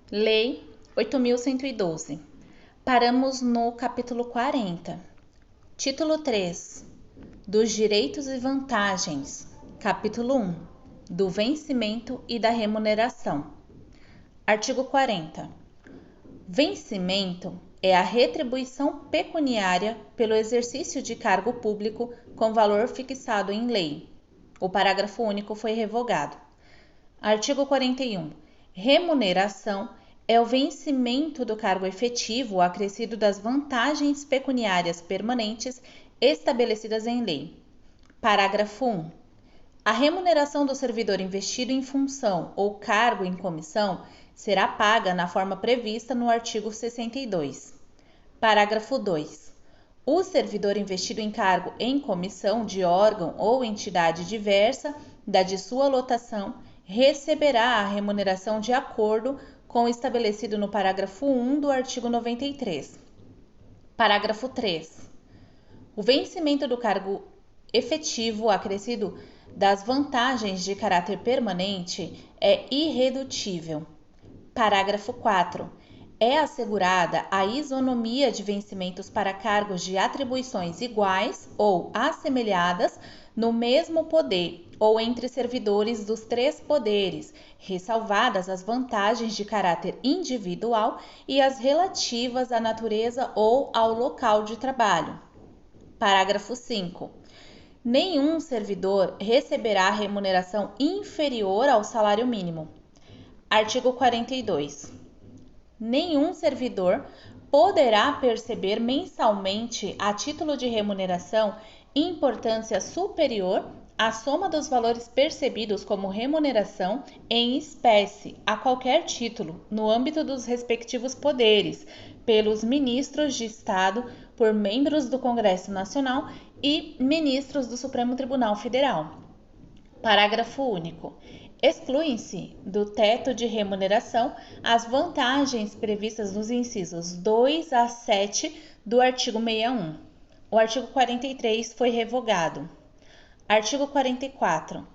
Lei 8.112. Paramos no capítulo 40. Título 3. Dos direitos e vantagens. Capítulo 1. Do vencimento e da remuneração. Artigo 40. Vencimento é a retribuição pecuniária pelo exercício de cargo público com valor fixado em lei. O parágrafo único foi revogado. Artigo 41. Remuneração é o vencimento do cargo efetivo acrescido das vantagens pecuniárias permanentes estabelecidas em lei. Parágrafo 1. A remuneração do servidor investido em função ou cargo em comissão será paga na forma prevista no artigo 62. Parágrafo 2. O servidor investido em cargo em comissão de órgão ou entidade diversa da de sua lotação receberá a remuneração de acordo com o estabelecido no parágrafo 1 do artigo 93. Parágrafo 3. O vencimento do cargo efetivo acrescido das vantagens de caráter permanente é irredutível. Parágrafo 4. É assegurada a isonomia de vencimentos para cargos de atribuições iguais ou assemelhadas no mesmo poder ou entre servidores dos três poderes, ressalvadas as vantagens de caráter individual e as relativas à natureza ou ao local de trabalho. Parágrafo 5. Nenhum servidor receberá remuneração inferior ao salário mínimo. Artigo 42. Nenhum servidor poderá perceber mensalmente, a título de remuneração, importância superior à soma dos valores percebidos como remuneração em espécie, a qualquer título, no âmbito dos respectivos poderes, pelos ministros de Estado, por membros do Congresso Nacional e ministros do Supremo Tribunal Federal. Parágrafo único. Excluem-se do teto de remuneração as vantagens previstas nos incisos 2 a 7 do artigo 61. O artigo 43 foi revogado. Artigo 44.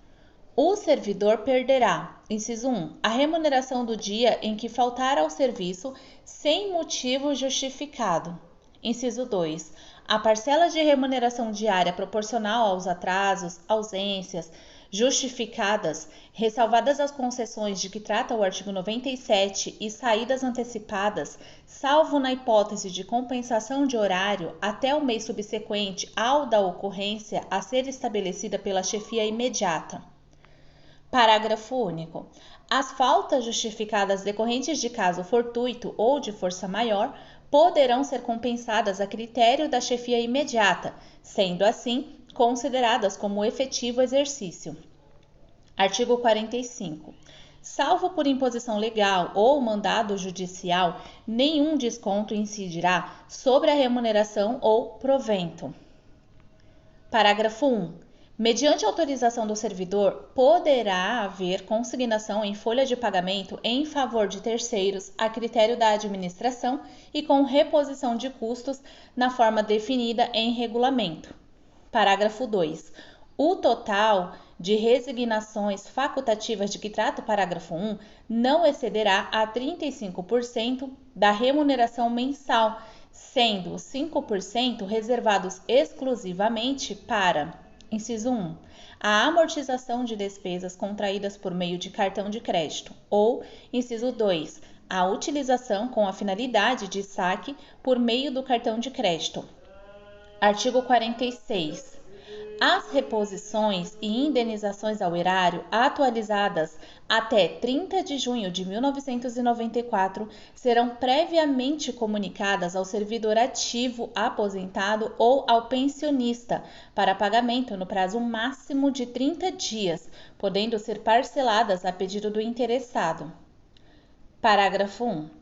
O servidor perderá, inciso 1, a remuneração do dia em que faltar ao serviço sem motivo justificado. Inciso 2. A parcela de remuneração diária proporcional aos atrasos, ausências, justificadas, ressalvadas as concessões de que trata o artigo 97 e saídas antecipadas, salvo na hipótese de compensação de horário até o mês subsequente ao da ocorrência a ser estabelecida pela chefia imediata. Parágrafo único. As faltas justificadas decorrentes de caso fortuito ou de força maior poderão ser compensadas a critério da chefia imediata, sendo assim consideradas como efetivo exercício. Artigo 45. Salvo por imposição legal ou mandado judicial, nenhum desconto incidirá sobre a remuneração ou provento. Parágrafo 1. Mediante autorização do servidor, poderá haver consignação em folha de pagamento em favor de terceiros a critério da administração e com reposição de custos na forma definida em regulamento. Parágrafo 2. O total de resignações facultativas de que trata o parágrafo 1 não excederá a 35% da remuneração mensal, sendo 5% reservados exclusivamente para: inciso 1. A amortização de despesas contraídas por meio de cartão de crédito ou, inciso 2. A utilização com a finalidade de saque por meio do cartão de crédito. Artigo 46. As reposições e indenizações ao erário atualizadas até 30 de junho de 1994 serão previamente comunicadas ao servidor ativo aposentado ou ao pensionista para pagamento no prazo máximo de 30 dias, podendo ser parceladas a pedido do interessado. Parágrafo 1.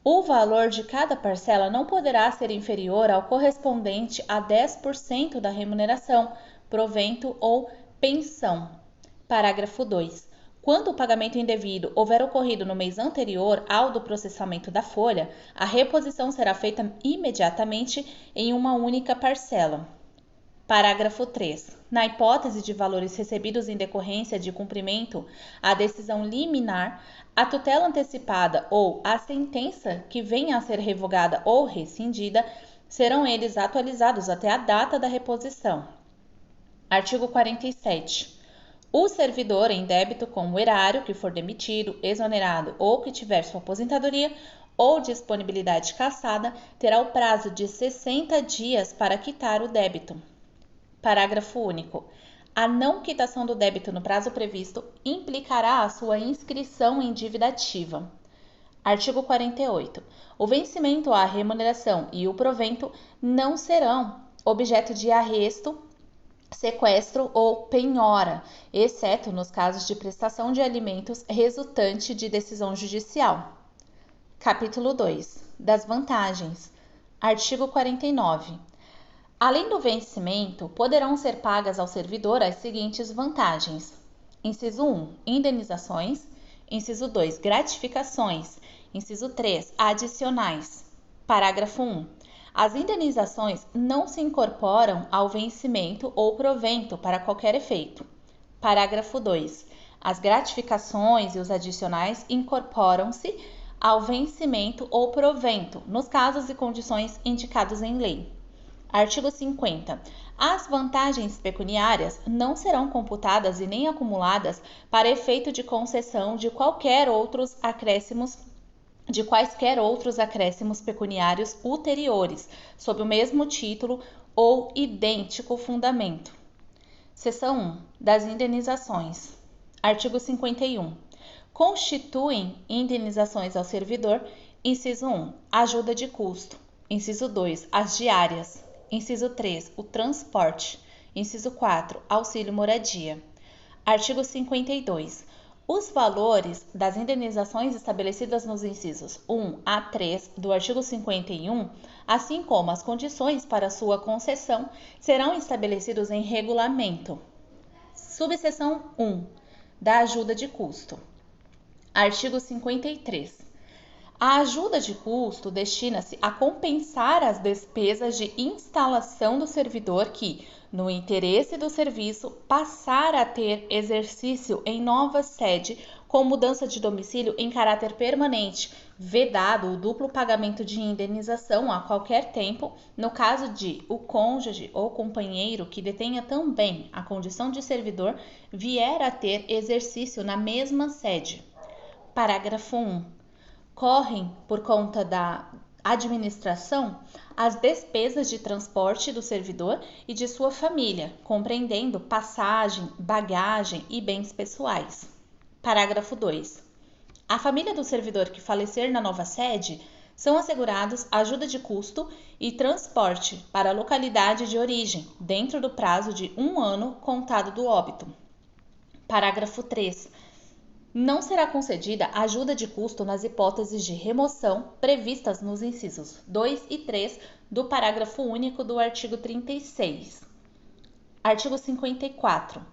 O valor de cada parcela não poderá ser inferior ao correspondente a 10% da remuneração, provento ou pensão. Parágrafo 2. Quando o pagamento indevido houver ocorrido no mês anterior ao do processamento da folha, a reposição será feita imediatamente em uma única parcela. Parágrafo 3. Na hipótese de valores recebidos em decorrência de cumprimento à decisão liminar, a tutela antecipada ou a sentença que venha a ser revogada ou rescindida, serão eles atualizados até a data da reposição. Artigo 47. O servidor em débito com o erário que for demitido, exonerado ou que tiver sua aposentadoria ou disponibilidade cassada, terá o prazo de 60 dias para quitar o débito. Parágrafo único. A não quitação do débito no prazo previsto implicará a sua inscrição em dívida ativa. Artigo 48. O vencimento, a remuneração e o provento não serão objeto de arresto, sequestro ou penhora, exceto nos casos de prestação de alimentos resultante de decisão judicial. Capítulo 2. Das vantagens. Artigo 49. Além do vencimento, poderão ser pagas ao servidor as seguintes vantagens. Inciso 1. Indenizações. Inciso 2. Gratificações. Inciso 3. Adicionais. Parágrafo 1. As indenizações não se incorporam ao vencimento ou provento para qualquer efeito. Parágrafo 2. As gratificações e os adicionais incorporam-se ao vencimento ou provento, nos casos e condições indicados em lei. Artigo 50. As vantagens pecuniárias não serão computadas e nem acumuladas para efeito de concessão de quaisquer outros acréscimos pecuniários ulteriores, sob o mesmo título ou idêntico fundamento. Seção 1. Das indenizações. Artigo 51. Constituem indenizações ao servidor: inciso 1. Ajuda de custo. Inciso 2. As diárias. Inciso 3. O transporte. Inciso 4. Auxílio moradia. Artigo 52. Os valores das indenizações estabelecidas nos incisos 1 a 3 do artigo 51, assim como as condições para sua concessão, serão estabelecidos em regulamento. Subseção 1. Da ajuda de custo. Artigo 53. A ajuda de custo destina-se a compensar as despesas de instalação do servidor que, no interesse do serviço, passar a ter exercício em nova sede com mudança de domicílio em caráter permanente, vedado o duplo pagamento de indenização a qualquer tempo, no caso de o cônjuge ou companheiro que detenha também a condição de servidor vier a ter exercício na mesma sede. Parágrafo 1. Correm, por conta da administração, as despesas de transporte do servidor e de sua família, compreendendo passagem, bagagem e bens pessoais. Parágrafo 2. A família do servidor que falecer na nova sede são assegurados ajuda de custo e transporte para a localidade de origem, dentro do prazo de 1 ano contado do óbito. Parágrafo 3. Não será concedida ajuda de custo nas hipóteses de remoção previstas nos incisos 2 e 3 do parágrafo único do artigo 36. Artigo 54.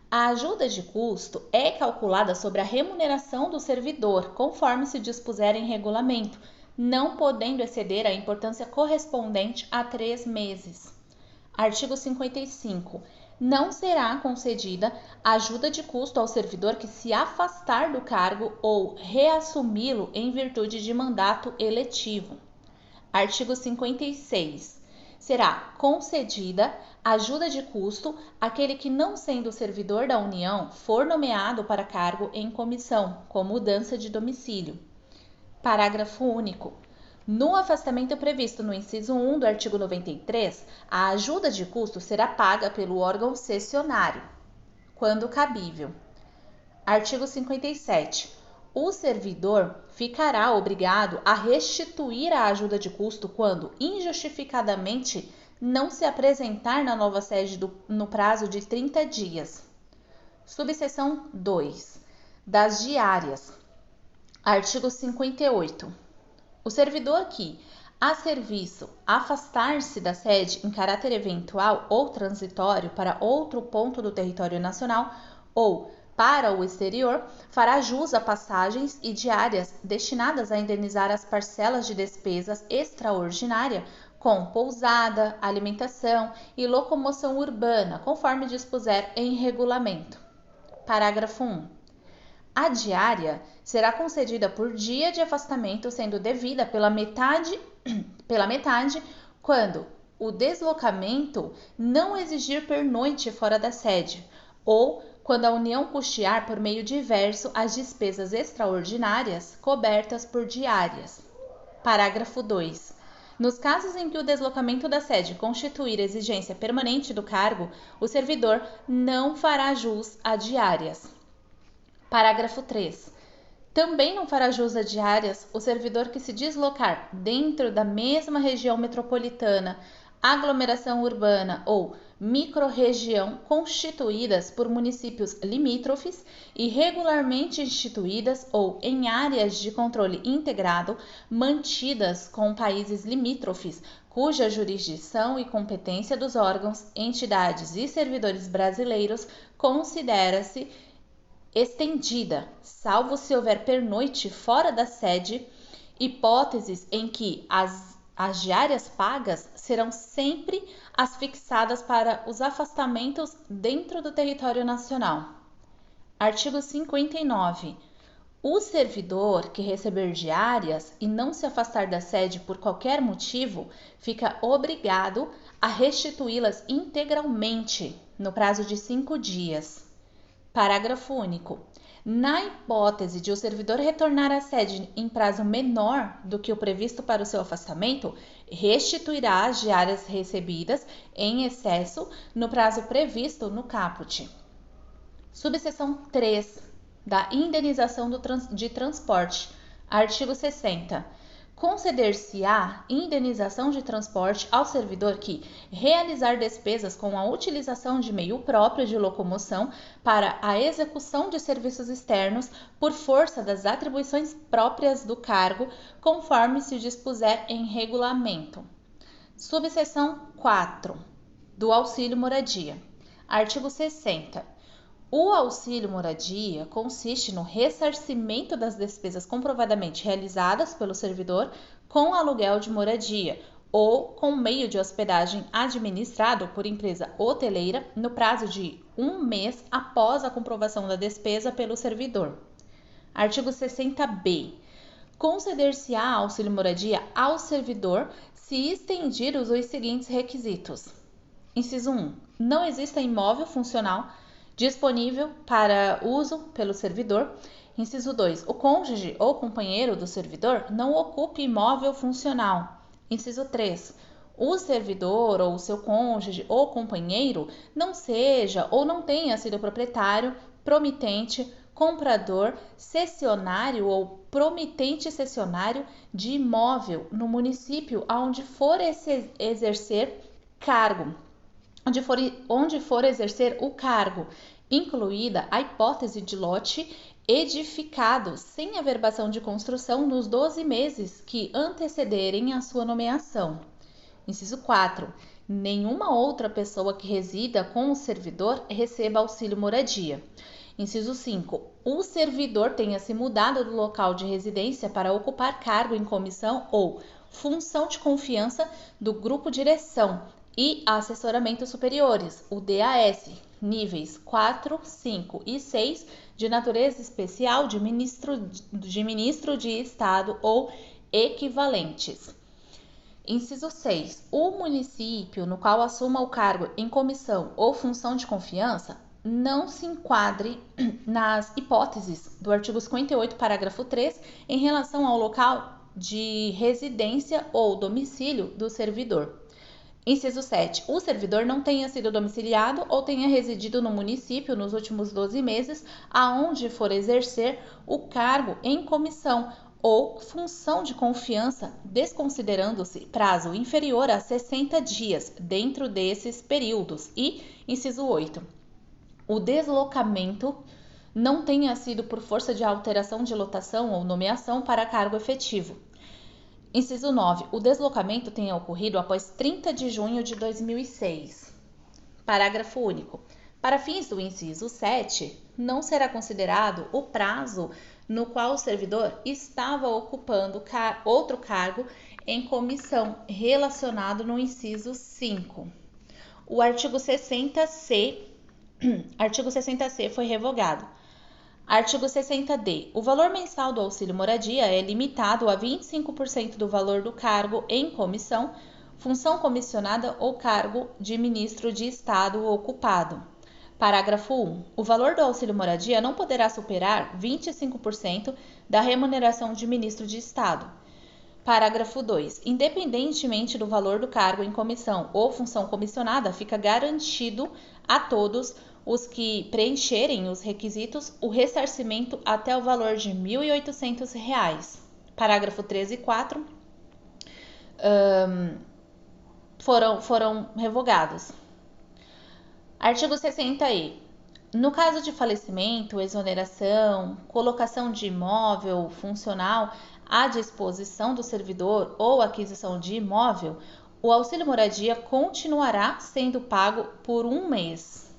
A ajuda de custo é calculada sobre a remuneração do servidor, conforme se dispuser em regulamento, não podendo exceder a importância correspondente a 3 meses. Artigo 55. Não será concedida ajuda de custo ao servidor que se afastar do cargo ou reassumi-lo em virtude de mandato eletivo. Artigo 56. Será concedida ajuda de custo àquele que, não sendo servidor da União, for nomeado para cargo em comissão, com mudança de domicílio. Parágrafo único. No afastamento previsto no inciso 1 do artigo 93, a ajuda de custo será paga pelo órgão cessionário, quando cabível. Artigo 57. O servidor ficará obrigado a restituir a ajuda de custo quando injustificadamente não se apresentar na nova sede no prazo de 30 dias. Subseção 2. Das diárias. Artigo 58. O servidor que, a serviço, afastar-se da sede em caráter eventual ou transitório para outro ponto do território nacional ou para o exterior, fará jus a passagens e diárias destinadas a indenizar as parcelas de despesas extraordinárias com pousada, alimentação e locomoção urbana, conforme dispuser em regulamento. Parágrafo 1. A diária será concedida por dia de afastamento, sendo devida pela metade quando o deslocamento não exigir pernoite fora da sede, ou quando a União custear por meio diverso as despesas extraordinárias cobertas por diárias. Parágrafo 2. Nos casos em que o deslocamento da sede constituir exigência permanente do cargo, o servidor não fará jus a diárias. Parágrafo 3. Também não fará jus a diárias o servidor que se deslocar dentro da mesma região metropolitana, aglomeração urbana ou microrregião constituídas por municípios limítrofes e regularmente instituídas ou em áreas de controle integrado mantidas com países limítrofes, cuja jurisdição e competência dos órgãos, entidades e servidores brasileiros considera-se estendida, salvo se houver pernoite fora da sede, hipóteses em que as diárias pagas serão sempre as fixadas para os afastamentos dentro do território nacional. Artigo 59. O servidor que receber diárias e não se afastar da sede por qualquer motivo, fica obrigado a restituí-las integralmente no prazo de 5 dias. Parágrafo único. Na hipótese de o servidor retornar à sede em prazo menor do que o previsto para o seu afastamento, restituirá as diárias recebidas em excesso no prazo previsto no caput. Subseção 3 da indenização de transporte. Artigo 60. Conceder-se-á indenização de transporte ao servidor que realizar despesas com a utilização de meio próprio de locomoção para a execução de serviços externos por força das atribuições próprias do cargo, conforme se dispuser em regulamento. Subseção 4 do auxílio moradia. Artigo 60. O auxílio moradia consiste no ressarcimento das despesas comprovadamente realizadas pelo servidor com aluguel de moradia ou com meio de hospedagem administrado por empresa hoteleira no prazo de 1 mês após a comprovação da despesa pelo servidor. Artigo 60b. Conceder-se-á auxílio moradia ao servidor se extendir os seguintes requisitos. Inciso 1. Não exista imóvel funcional disponível para uso pelo servidor. Inciso 2. O cônjuge ou companheiro do servidor não ocupe imóvel funcional. Inciso 3. O servidor ou seu cônjuge ou companheiro não seja ou não tenha sido proprietário, promitente, comprador, cessionário ou promitente cessionário de imóvel no município onde for exercer cargo. Onde for exercer o cargo, incluída a hipótese de lote edificado sem averbação de construção nos 12 meses que antecederem a sua nomeação. Inciso 4. Nenhuma outra pessoa que resida com o servidor receba auxílio moradia. Inciso 5. O servidor tenha se mudado do local de residência para ocupar cargo em comissão ou função de confiança do grupo direção e assessoramentos superiores, o DAS, níveis 4, 5 e 6, de natureza especial de ministro de Estado ou equivalentes. Inciso 6. O município no qual assuma o cargo em comissão ou função de confiança não se enquadre nas hipóteses do artigo 58, parágrafo 3, em relação ao local de residência ou domicílio do servidor. Inciso 7. O servidor não tenha sido domiciliado ou tenha residido no município nos últimos 12 meses, aonde for exercer o cargo em comissão ou função de confiança, desconsiderando-se prazo inferior a 60 dias dentro desses períodos. E, inciso 8. O deslocamento não tenha sido por força de alteração de lotação ou nomeação para cargo efetivo. Inciso 9. O deslocamento tenha ocorrido após 30 de junho de 2006. Parágrafo único. Para fins do inciso 7, não será considerado o prazo no qual o servidor estava ocupando outro cargo em comissão relacionado no inciso 5. O artigo 60C foi revogado. Artigo 60D. O valor mensal do auxílio moradia é limitado a 25% do valor do cargo em comissão, função comissionada ou cargo de ministro de Estado ocupado. Parágrafo 1. O valor do auxílio moradia não poderá superar 25% da remuneração de ministro de Estado. Parágrafo 2. Independentemente do valor do cargo em comissão ou função comissionada, fica garantido a todos os que preencherem os requisitos o ressarcimento até o valor de R$ 1.800. Parágrafo 3 e 4 foram revogados. Artigo 60E. No caso de falecimento, exoneração, colocação de imóvel funcional à disposição do servidor ou aquisição de imóvel, o auxílio moradia continuará sendo pago por 1 mês.